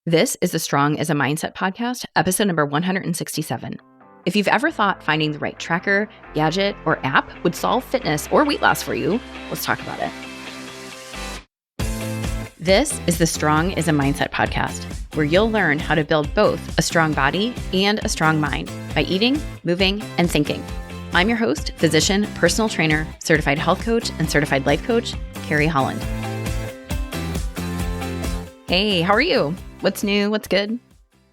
This is the Strong as a Mindset podcast, episode number 167. If you've ever thought finding the right tracker, gadget, or app would solve fitness or weight loss for you, let's talk about it. This is the Strong as a Mindset podcast, where you'll learn how to build both a strong body and a strong mind by eating, moving, and thinking. I'm your host, physician, personal trainer, certified health coach, and certified life coach, Carrie Holland. Hey, how are you? What's new? What's good?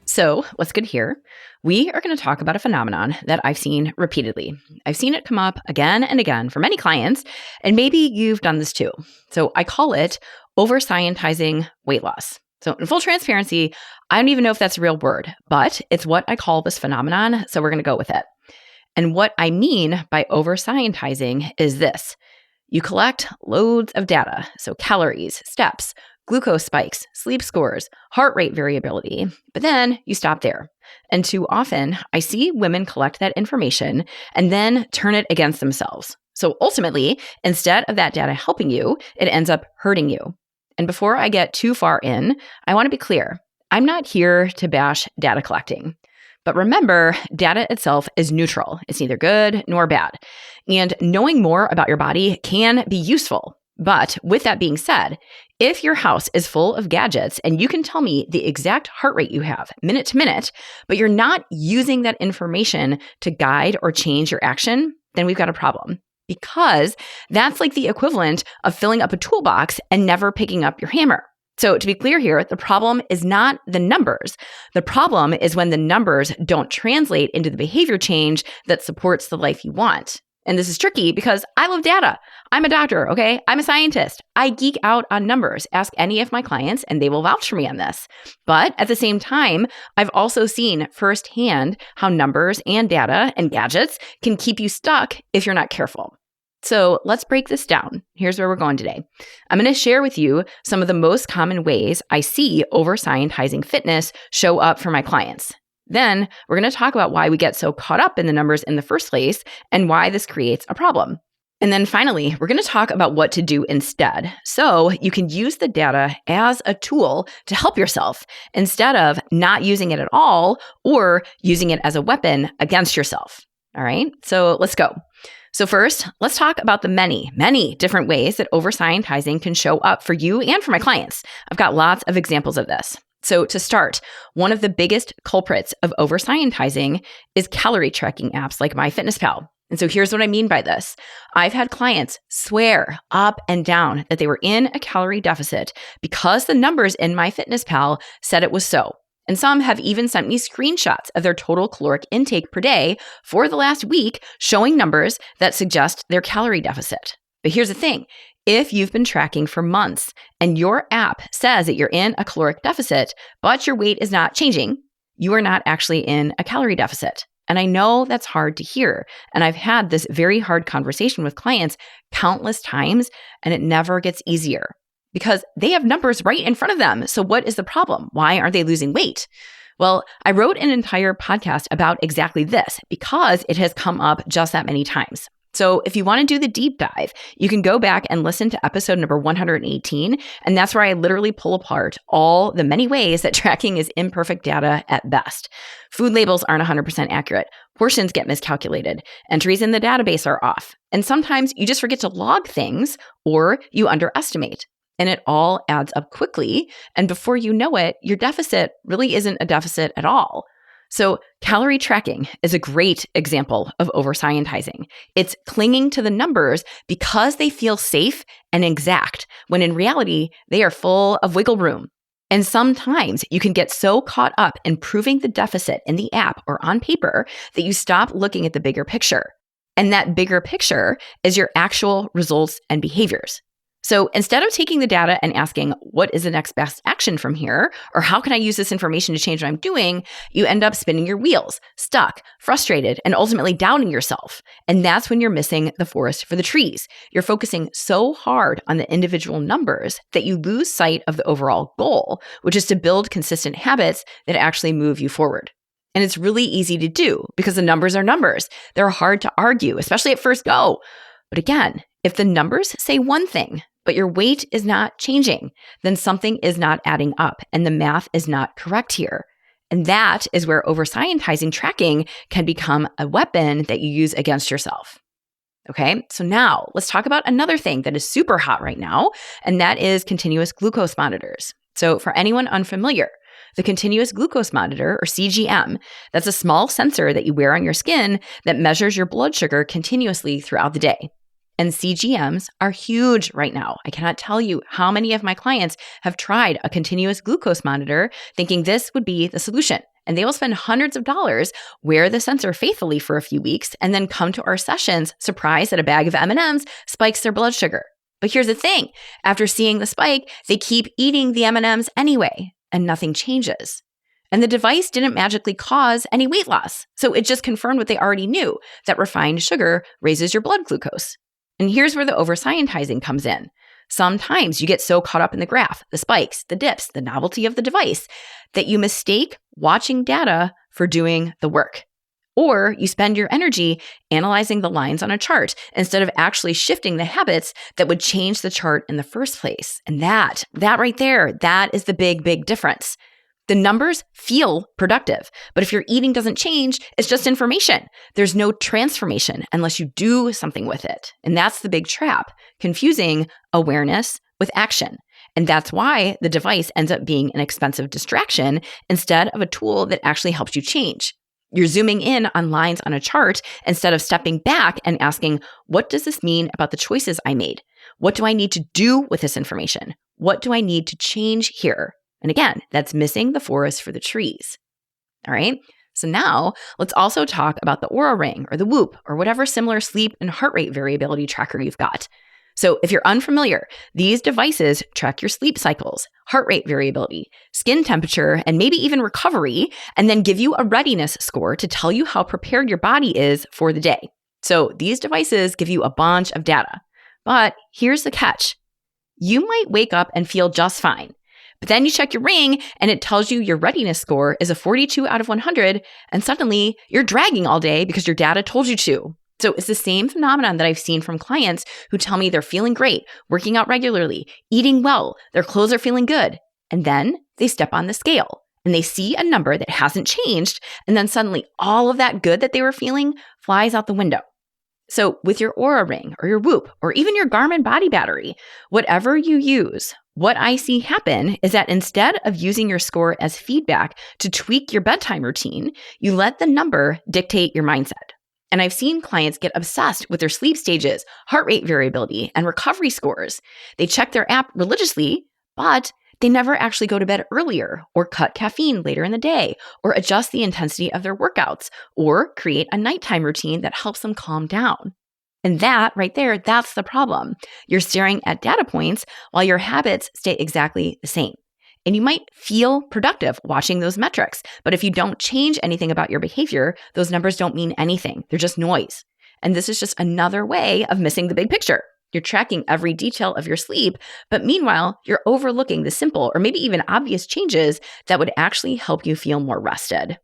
So, what's good here? We are going to talk about a phenomenon that I've seen repeatedly. I've seen it come up again and again for many clients, and maybe you've done this too. So, I call it over-scientizing weight loss. So, in full transparency, I don't even know if that's a real word, but it's what I call this phenomenon, so we're going to go with it. And what I mean by over-scientizing is this. You collect loads of data, so calories, steps, glucose spikes, sleep scores, heart rate variability, but then you stop there. And too often, I see women collect that information and then turn it against themselves. So ultimately, instead of that data helping you, it ends up hurting you. And before I get too far in, I want to be clear. I'm not here to bash data collecting. But remember, data itself is neutral. It's neither good nor bad. And knowing more about your body can be useful. But with that being said, if your house is full of gadgets and you can tell me the exact heart rate you have minute to minute, but you're not using that information to guide or change your action, then we've got a problem. Because that's like the equivalent of filling up a toolbox and never picking up your hammer. So to be clear here, the problem is not the numbers. The problem is when the numbers don't translate into the behavior change that supports the life you want. And this is tricky because I love data. I'm a doctor, okay? I'm a scientist. I geek out on numbers. Ask any of my clients and they will vouch for me on this. But at the same time, I've also seen firsthand how numbers and data and gadgets can keep you stuck if you're not careful. So let's break this down. Here's where we're going today. I'm going to share with you some of the most common ways I see over-scientizing fitness show up for my clients. Then we're going to talk about why we get so caught up in the numbers in the first place and why this creates a problem. And then finally, we're going to talk about what to do instead. So you can use the data as a tool to help yourself instead of not using it at all or using it as a weapon against yourself. All right, so let's go. So first, let's talk about the many, many different ways that over-scientizing can show up for you and for my clients. I've got lots of examples of this. So to start, one of the biggest culprits of over-scientizing is calorie tracking apps like MyFitnessPal. And so here's what I mean by this. I've had clients swear up and down that they were in a calorie deficit because the numbers in MyFitnessPal said it was so. And some have even sent me screenshots of their total caloric intake per day for the last week, showing numbers that suggest their calorie deficit. But here's the thing. If you've been tracking for months and your app says that you're in a caloric deficit, but your weight is not changing, you are not actually in a calorie deficit. And I know that's hard to hear. And I've had this very hard conversation with clients countless times, and it never gets easier because they have numbers right in front of them. So what is the problem? Why aren't they losing weight? Well, I wrote an entire podcast about exactly this because it has come up just that many times. So if you want to do the deep dive, you can go back and listen to episode number 118. And that's where I literally pull apart all the many ways that tracking is imperfect data at best. Food labels aren't 100% accurate. Portions get miscalculated. Entries in the database are off. And sometimes you just forget to log things or you underestimate. And it all adds up quickly. And before you know it, your deficit really isn't a deficit at all. So calorie tracking is a great example of over-scientizing. It's clinging to the numbers because they feel safe and exact, when in reality, they are full of wiggle room. And sometimes you can get so caught up in proving the deficit in the app or on paper that you stop looking at the bigger picture. And that bigger picture is your actual results and behaviors. So instead of taking the data and asking, what is the next best action from here? Or how can I use this information to change what I'm doing? You end up spinning your wheels, stuck, frustrated, and ultimately doubting yourself. And that's when you're missing the forest for the trees. You're focusing so hard on the individual numbers that you lose sight of the overall goal, which is to build consistent habits that actually move you forward. And it's really easy to do because the numbers are numbers. They're hard to argue, especially at first go. But again, if the numbers say one thing, but your weight is not changing, then something is not adding up and the math is not correct here. And that is where over-scientizing tracking can become a weapon that you use against yourself. Okay, so now let's talk about another thing that is super hot right now, and that is continuous glucose monitors. So for anyone unfamiliar, the continuous glucose monitor, or CGM, that's a small sensor that you wear on your skin that measures your blood sugar continuously throughout the day. And CGMs are huge right now. I cannot tell you how many of my clients have tried a continuous glucose monitor thinking this would be the solution. And they will spend hundreds of dollars, wear the sensor faithfully for a few weeks, and then come to our sessions surprised that a bag of M&Ms spikes their blood sugar. But here's the thing. After seeing the spike, they keep eating the M&Ms anyway, and nothing changes. And the device didn't magically cause any weight loss. So it just confirmed what they already knew, that refined sugar raises your blood glucose. And here's where the over-scientizing comes in. Sometimes you get so caught up in the graph, the spikes, the dips, the novelty of the device, that you mistake watching data for doing the work. Or you spend your energy analyzing the lines on a chart instead of actually shifting the habits that would change the chart in the first place. And that right there, that is the big difference. The numbers feel productive, but if your eating doesn't change, it's just information. There's no transformation unless you do something with it. And that's the big trap, confusing awareness with action. And that's why the device ends up being an expensive distraction instead of a tool that actually helps you change. You're zooming in on lines on a chart instead of stepping back and asking, what does this mean about the choices I made? What do I need to do with this information? What do I need to change here? And again, that's missing the forest for the trees. All right. So now let's also talk about the Oura ring or the Whoop or whatever similar sleep and heart rate variability tracker you've got. So if you're unfamiliar, these devices track your sleep cycles, heart rate variability, skin temperature, and maybe even recovery, and then give you a readiness score to tell you how prepared your body is for the day. So these devices give you a bunch of data. But here's the catch. You might wake up and feel just fine. But then you check your ring and it tells you your readiness score is a 42 out of 100, and suddenly you're dragging all day because your data told you to. So it's the same phenomenon that I've seen from clients who tell me they're feeling great, working out regularly, eating well, their clothes are feeling good. And then they step on the scale and they see a number that hasn't changed. And then suddenly all of that good that they were feeling flies out the window. So with your Oura ring or your Whoop or even your Garmin body battery, whatever you use, what I see happen is that instead of using your score as feedback to tweak your bedtime routine, you let the number dictate your mindset. And I've seen clients get obsessed with their sleep stages, heart rate variability, and recovery scores. They check their app religiously, but they never actually go to bed earlier or cut caffeine later in the day or adjust the intensity of their workouts or create a nighttime routine that helps them calm down. And that right there, that's the problem. You're staring at data points while your habits stay exactly the same. And you might feel productive watching those metrics, but if you don't change anything about your behavior, those numbers don't mean anything. They're just noise. And this is just another way of missing the big picture. You're tracking every detail of your sleep, but meanwhile, you're overlooking the simple or maybe even obvious changes that would actually help you feel more rested.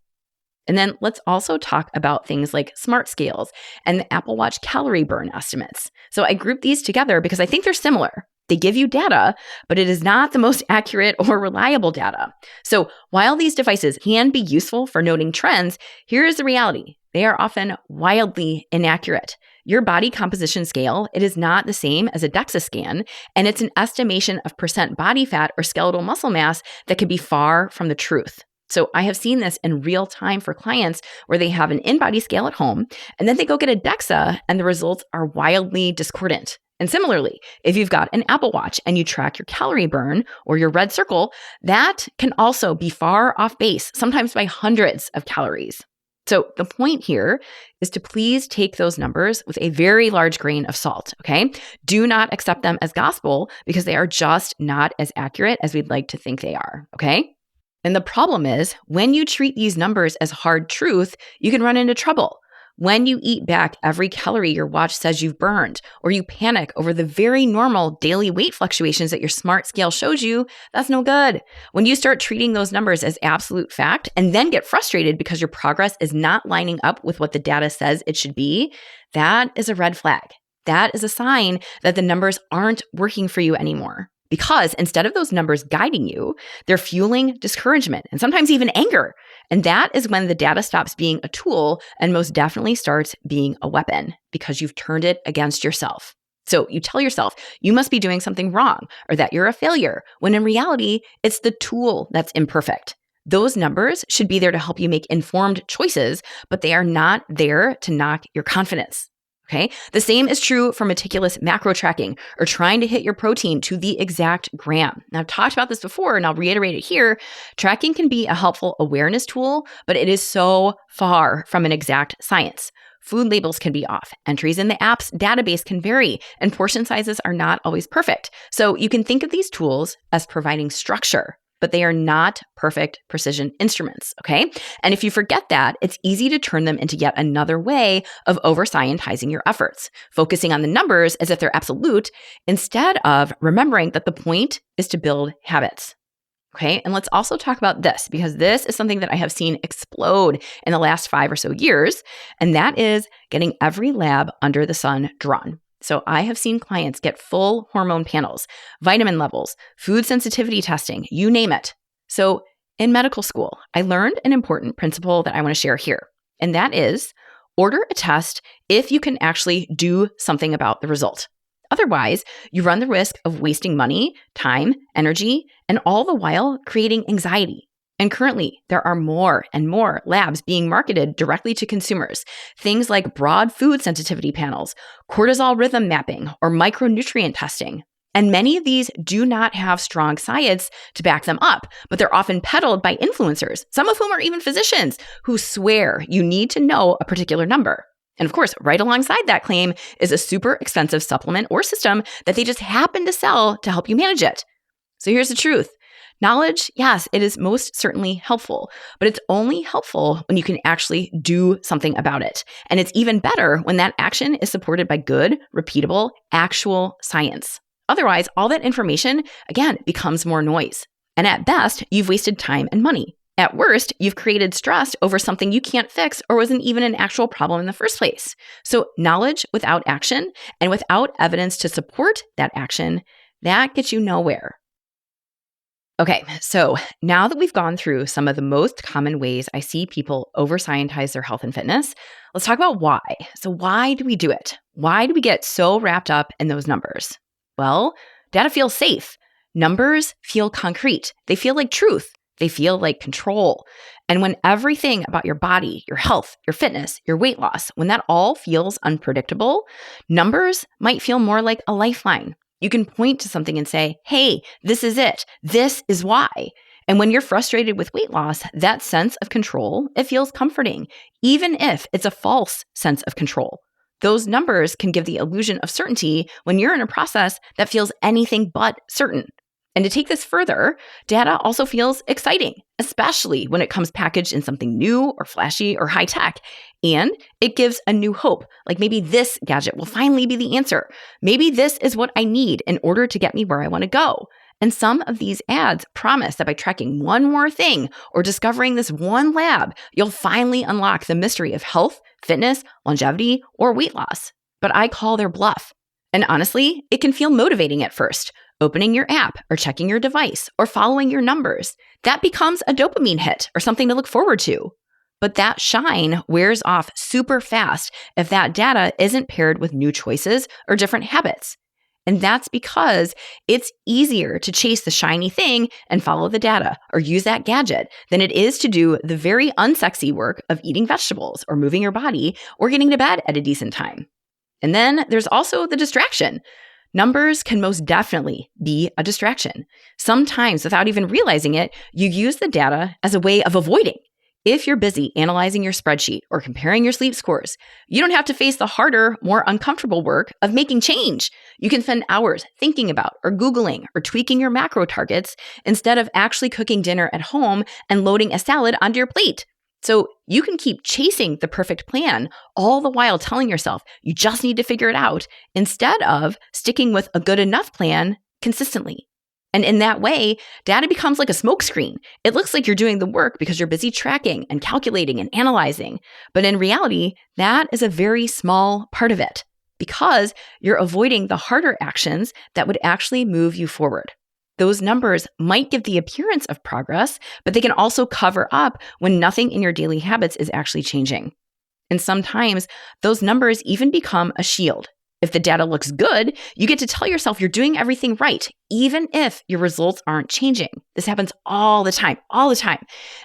And then let's also talk about things like smart scales and the Apple Watch calorie burn estimates. So I grouped these together because I think they're similar. They give you data, but it is not the most accurate or reliable data. So while these devices can be useful for noting trends, here is the reality. They are often wildly inaccurate. Your body composition scale, it is not the same as a DEXA scan, and it's an estimation of percent body fat or skeletal muscle mass that could be far from the truth. So I have seen this in real time for clients where they have an in-body scale at home, and then they go get a DEXA, and the results are wildly discordant. And similarly, if you've got an Apple Watch and you track your calorie burn or your red circle, that can also be far off base, sometimes by hundreds of calories. So the point here is to please take those numbers with a very large grain of salt, okay? Do not accept them as gospel because they are just not as accurate as we'd like to think they are, okay? And the problem is when you treat these numbers as hard truth, you can run into trouble. When you eat back every calorie your watch says you've burned, or you panic over the very normal daily weight fluctuations that your smart scale shows you, that's no good. When you start treating those numbers as absolute fact and then get frustrated because your progress is not lining up with what the data says it should be, that is a red flag. That is a sign that the numbers aren't working for you anymore. Because instead of those numbers guiding you, they're fueling discouragement and sometimes even anger. And that is when the data stops being a tool and most definitely starts being a weapon because you've turned it against yourself. So you tell yourself you must be doing something wrong or that you're a failure, when in reality, it's the tool that's imperfect. Those numbers should be there to help you make informed choices, but they are not there to knock your confidence. Okay. The same is true for meticulous macro tracking or trying to hit your protein to the exact gram. Now, I've talked about this before and I'll reiterate it here. Tracking can be a helpful awareness tool, but it is so far from an exact science. Food labels can be off. Entries in the app's database can vary, and portion sizes are not always perfect. So you can think of these tools as providing structure, but they are not perfect precision instruments, okay? And if you forget that, it's easy to turn them into yet another way of over-scientizing your efforts, focusing on the numbers as if they're absolute, instead of remembering that the point is to build habits. Okay, and let's also talk about this because this is something that I have seen explode in the last 5 or so years, and that is getting every lab under the sun drawn. So I have seen clients get full hormone panels, vitamin levels, food sensitivity testing, you name it. So in medical school, I learned an important principle that I want to share here, and that is order a test if you can actually do something about the result. Otherwise, you run the risk of wasting money, time, energy, and all the while creating anxiety. And currently, there are more and more labs being marketed directly to consumers. Things like broad food sensitivity panels, cortisol rhythm mapping, or micronutrient testing. And many of these do not have strong science to back them up, but they're often peddled by influencers, some of whom are even physicians, who swear you need to know a particular number. And of course, right alongside that claim is a super expensive supplement or system that they just happen to sell to help you manage it. So here's the truth. Knowledge, yes, it is most certainly helpful, but it's only helpful when you can actually do something about it. And it's even better when that action is supported by good, repeatable, actual science. Otherwise, all that information, again, becomes more noise. And at best, you've wasted time and money. At worst, you've created stress over something you can't fix or wasn't even an actual problem in the first place. So knowledge without action and without evidence to support that action, that gets you nowhere. Okay, so now that we've gone through some of the most common ways I see people over-scientize their health and fitness, let's talk about why. So why do we do it? Why do we get so wrapped up in those numbers? Well, data feels safe. Numbers feel concrete. They feel like truth. They feel like control. And when everything about your body, your health, your fitness, your weight loss, when that all feels unpredictable, numbers might feel more like a lifeline. You can point to something and say, hey, this is it. This is why. And when you're frustrated with weight loss, that sense of control, it feels comforting, even if it's a false sense of control. Those numbers can give the illusion of certainty when you're in a process that feels anything but certain. And to take this further, data also feels exciting, especially when it comes packaged in something new or flashy or high tech. And it gives a new hope, like maybe this gadget will finally be the answer. Maybe this is what I need in order to get me where I want to go. And some of these ads promise that by tracking one more thing or discovering this one lab, you'll finally unlock the mystery of health, fitness, longevity, or weight loss. But I call their bluff. And honestly, it can feel motivating at first. Opening your app or checking your device or following your numbers, that becomes a dopamine hit or something to look forward to. But that shine wears off super fast if that data isn't paired with new choices or different habits. And that's because it's easier to chase the shiny thing and follow the data or use that gadget than it is to do the very unsexy work of eating vegetables or moving your body or getting to bed at a decent time. And then there's also the distraction. Numbers can most definitely be a distraction. Sometimes, without even realizing it, you use the data as a way of avoiding. If you're busy analyzing your spreadsheet or comparing your sleep scores, you don't have to face the harder, more uncomfortable work of making change. You can spend hours thinking about or Googling or tweaking your macro targets instead of actually cooking dinner at home and loading a salad onto your plate. So you can keep chasing the perfect plan, all the while telling yourself you just need to figure it out instead of sticking with a good enough plan consistently. And in that way, data becomes like a smokescreen. It looks like you're doing the work because you're busy tracking and calculating and analyzing. But in reality, that is a very small part of it. because you're avoiding the harder actions that would actually move you forward. Those numbers might give the appearance of progress, but they can also cover up when nothing in your daily habits is actually changing. And sometimes those numbers even become a shield. If the data looks good, you get to tell yourself you're doing everything right, even if your results aren't changing. This happens all the time.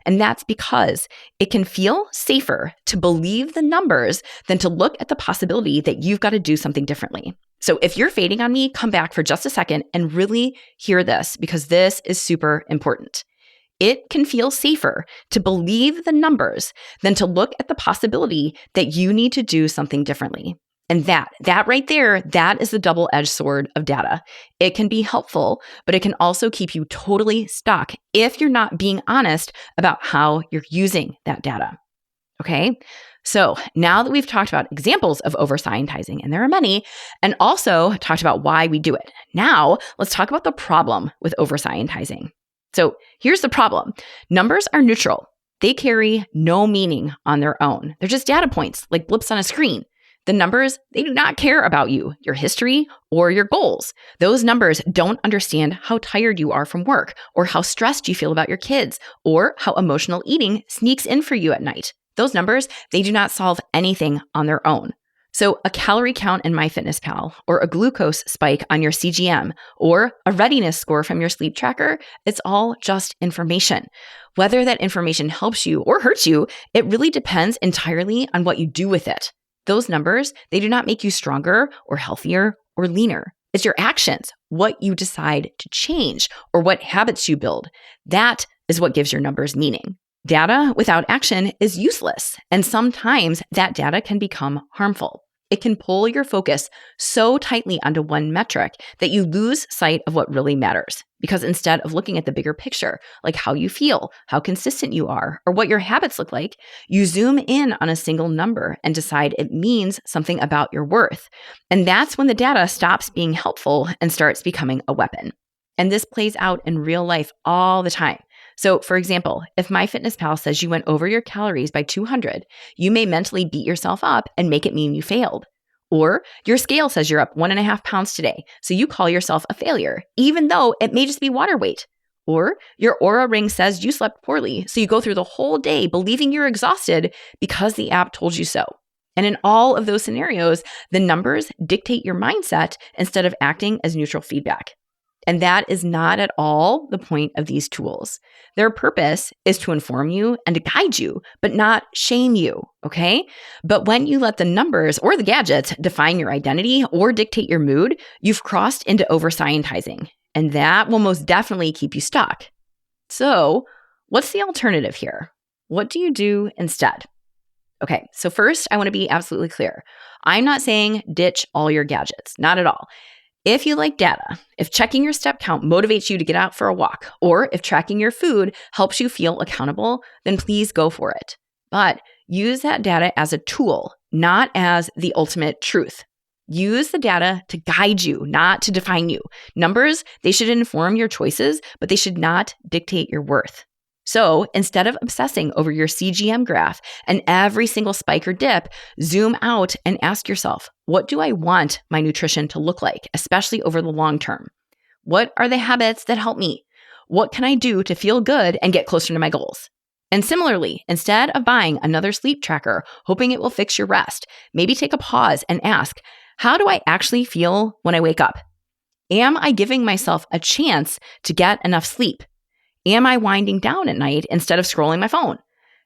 And that's because it can feel safer to believe the numbers than to look at the possibility that you've got to do something differently. So if you're fading on me, come back for just a second and really hear this, because this is super important. It can feel safer to believe the numbers than to look at the possibility that you need to do something differently. And that right there, that is the double-edged sword of data. It can be helpful, but it can also keep you totally stuck if you're not being honest about how you're using that data. Okay? So now that we've talked about examples of over-scientizing, and there are many, and also talked about why we do it, now let's talk about the problem with over-scientizing. So here's the problem. Numbers are neutral. They carry no meaning on their own. They're just data points, like blips on a screen. The numbers, they do not care about you, your history, or your goals. Those numbers don't understand how tired you are from work, or how stressed you feel about your kids, or how emotional eating sneaks in for you at night. Those numbers, they do not solve anything on their own. So a calorie count in MyFitnessPal, or a glucose spike on your CGM, or a readiness score from your sleep tracker, it's all just information. Whether that information helps you or hurts you, it really depends entirely on what you do with it. Those numbers, they do not make you stronger or healthier or leaner. It's your actions, what you decide to change, or what habits you build. That is what gives your numbers meaning. Data without action is useless, and sometimes that data can become harmful. It can pull your focus so tightly onto one metric that you lose sight of what really matters. Because instead of looking at the bigger picture, like how you feel, how consistent you are, or what your habits look like, you zoom in on a single number and decide it means something about your worth. And that's when the data stops being helpful and starts becoming a weapon. And this plays out in real life all the time. So, for example, if MyFitnessPal says you went over your calories by 200, you may mentally beat yourself up and make it mean you failed. Or your scale says you're up 1.5 pounds today, so you call yourself a failure, even though it may just be water weight. Or your Oura ring says you slept poorly, so you go through the whole day believing you're exhausted because the app told you so. And in all of those scenarios, the numbers dictate your mindset instead of acting as neutral feedback. And that is not at all the point of these tools. Their purpose is to inform you and to guide you, but not shame you, okay? But when you let the numbers or the gadgets define your identity or dictate your mood, you've crossed into over-scientizing, and that will most definitely keep you stuck. So, what's the alternative here? What do you do instead? Okay, so first, I want to be absolutely clear. I'm not saying ditch all your gadgets, not at all. If you like data, if checking your step count motivates you to get out for a walk, or if tracking your food helps you feel accountable, then please go for it. But use that data as a tool, not as the ultimate truth. Use the data to guide you, not to define you. Numbers, they should inform your choices, but they should not dictate your worth. So instead of obsessing over your CGM graph and every single spike or dip, zoom out and ask yourself, what do I want my nutrition to look like, especially over the long term? What are the habits that help me? What can I do to feel good and get closer to my goals? And similarly, instead of buying another sleep tracker, hoping it will fix your rest, maybe take a pause and ask, how do I actually feel when I wake up? Am I giving myself a chance to get enough sleep? Am I winding down at night instead of scrolling my phone?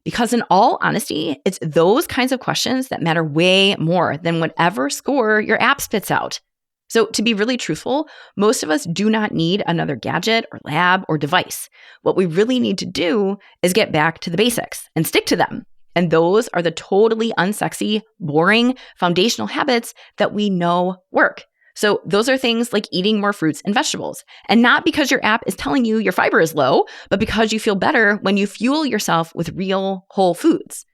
Because in all honesty, it's those kinds of questions that matter way more than whatever score your app spits out. So to be really truthful, most of us do not need another gadget or lab or device. What we really need to do is get back to the basics and stick to them. And those are the totally unsexy, boring, foundational habits that we know work. So those are things like eating more fruits and vegetables. And not because your app is telling you your fiber is low, but because you feel better when you fuel yourself with real whole foods.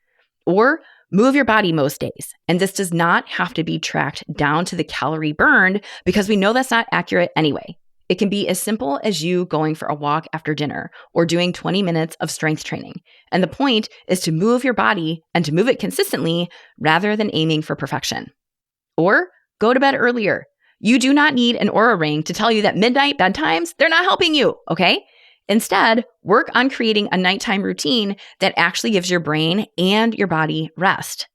Or move your body most days. And this does not have to be tracked down to the calorie burned because we know that's not accurate anyway. It can be as simple as you going for a walk after dinner or doing 20 minutes of strength training. And the point is to move your body and to move it consistently rather than aiming for perfection. Or Go to bed earlier. You do not need an Oura ring to tell you that midnight bedtimes, they're not helping you, okay? Instead, work on creating a nighttime routine that actually gives your brain and your body rest.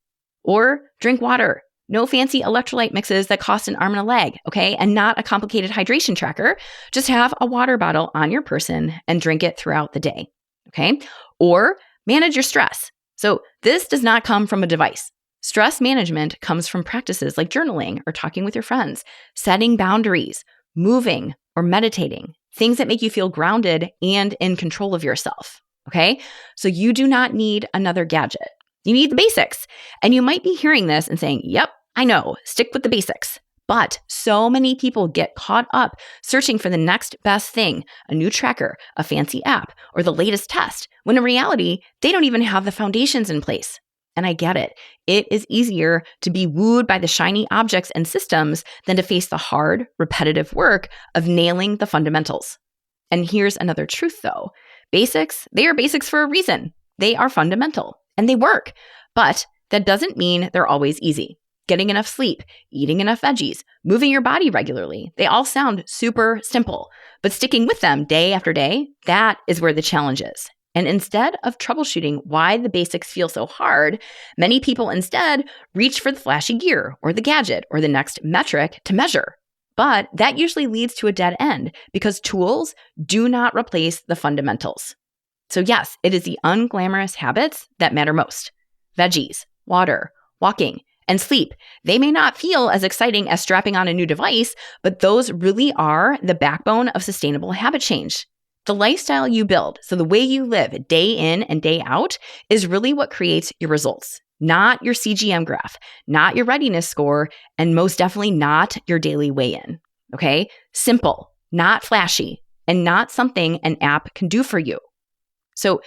Or drink water. No fancy electrolyte mixes that cost an arm and a leg, okay? And not a complicated hydration tracker. Just have a water bottle on your person and drink it throughout the day, okay? Or manage your stress. So this does not come from a device. Stress management comes from practices like journaling or talking with your friends, setting boundaries, moving or meditating, things that make you feel grounded and in control of yourself, okay? So you do not need another gadget. You need the basics. And you might be hearing this and saying, yep, I know, stick with the basics. But so many people get caught up searching for the next best thing, a new tracker, a fancy app, or the latest test, when in reality, they don't even have the foundations in place. And I get it. It is easier to be wooed by the shiny objects and systems than to face the hard, repetitive work of nailing the fundamentals. And here's another truth though. Basics, they are basics for a reason. They are fundamental and they work, but that doesn't mean they're always easy. Getting enough sleep, eating enough veggies, moving your body regularly, they all sound super simple, but sticking with them day after day, that is where the challenge is. And instead of troubleshooting why the basics feel so hard, many people instead reach for the flashy gear or the gadget or the next metric to measure. But that usually leads to a dead end because tools do not replace the fundamentals. So yes, it is the unglamorous habits that matter most. Veggies, water, walking, and sleep. They may not feel as exciting as strapping on a new device, but those really are the backbone of sustainable habit change. The lifestyle you build, so the way you live day in and day out, is really what creates your results, not your CGM graph, not your readiness score, and most definitely not your daily weigh-in. Okay? Simple, not flashy, and not something an app can do for you. So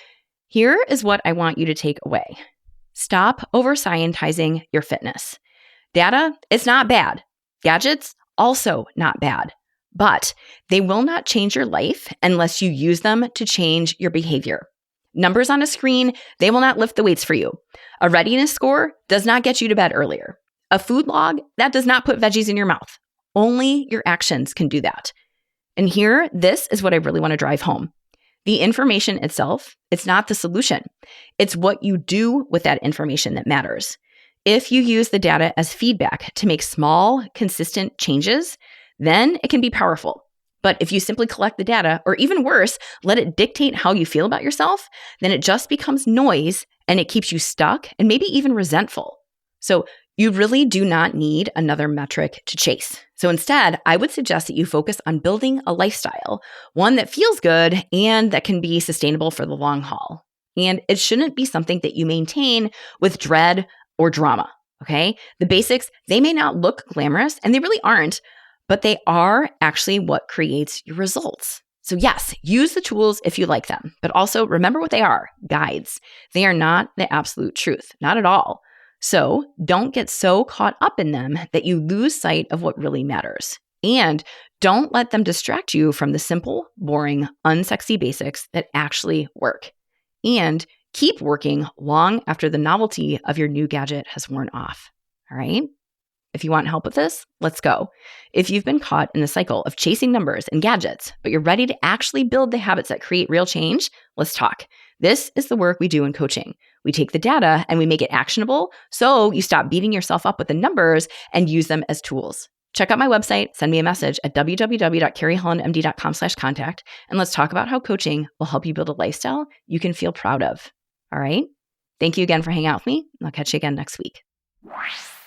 here is what I want you to take away. Stop over-scientizing your fitness. Data, it's not bad. Gadgets, also not bad. But they will not change your life unless you use them to change your behavior. Numbers on a screen, they will not lift the weights for you. A readiness score does not get you to bed earlier. A food log, that does not put veggies in your mouth. Only your actions can do that. And here, this is what I really want to drive home. The information itself, it's not the solution. It's what you do with that information that matters. If you use the data as feedback to make small, consistent changes, then it can be powerful. But if you simply collect the data, or even worse, let it dictate how you feel about yourself, then it just becomes noise and it keeps you stuck and maybe even resentful. So you really do not need another metric to chase. So instead, I would suggest that you focus on building a lifestyle, one that feels good and that can be sustainable for the long haul. And it shouldn't be something that you maintain with dread or drama, okay? The basics, they may not look glamorous, and they really aren't, but they are actually what creates your results. So yes, use the tools if you like them, but also remember what they are, guides. They are not the absolute truth, not at all. So don't get so caught up in them that you lose sight of what really matters. And don't let them distract you from the simple, boring, unsexy basics that actually work. And keep working long after the novelty of your new gadget has worn off. All right? If you want help with this, let's go. If you've been caught in the cycle of chasing numbers and gadgets, but you're ready to actually build the habits that create real change, let's talk. This is the work we do in coaching. We take the data and we make it actionable so you stop beating yourself up with the numbers and use them as tools. Check out my website, send me a message at www.carriehollandmd.com/contact, and let's talk about how coaching will help you build a lifestyle you can feel proud of. All right? Thank you again for hanging out with me. I'll catch you again next week.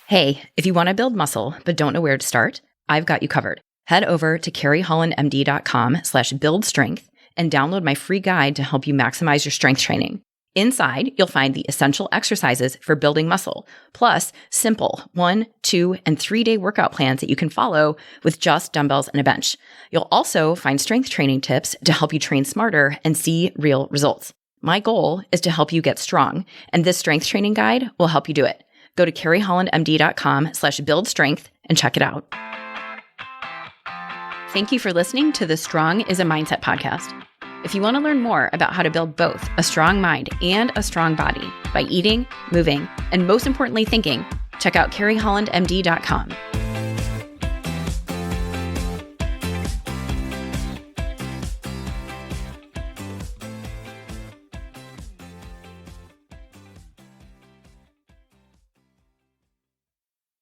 Hey, if you want to build muscle but don't know where to start, I've got you covered. Head over to carriehollandmd.com/buildstrength and download my free guide to help you maximize your strength training. Inside, you'll find the essential exercises for building muscle, plus simple 1, 2, and 3-day workout plans that you can follow with just dumbbells and a bench. You'll also find strength training tips to help you train smarter and see real results. My goal is to help you get strong, and this strength training guide will help you do it. Go to carriehollandmd.com/buildstrength and check it out. Thank you for listening to the Strong is a Mindset podcast. If you want to learn more about how to build both a strong mind and a strong body by eating, moving, and most importantly, thinking, check out carriehollandmd.com.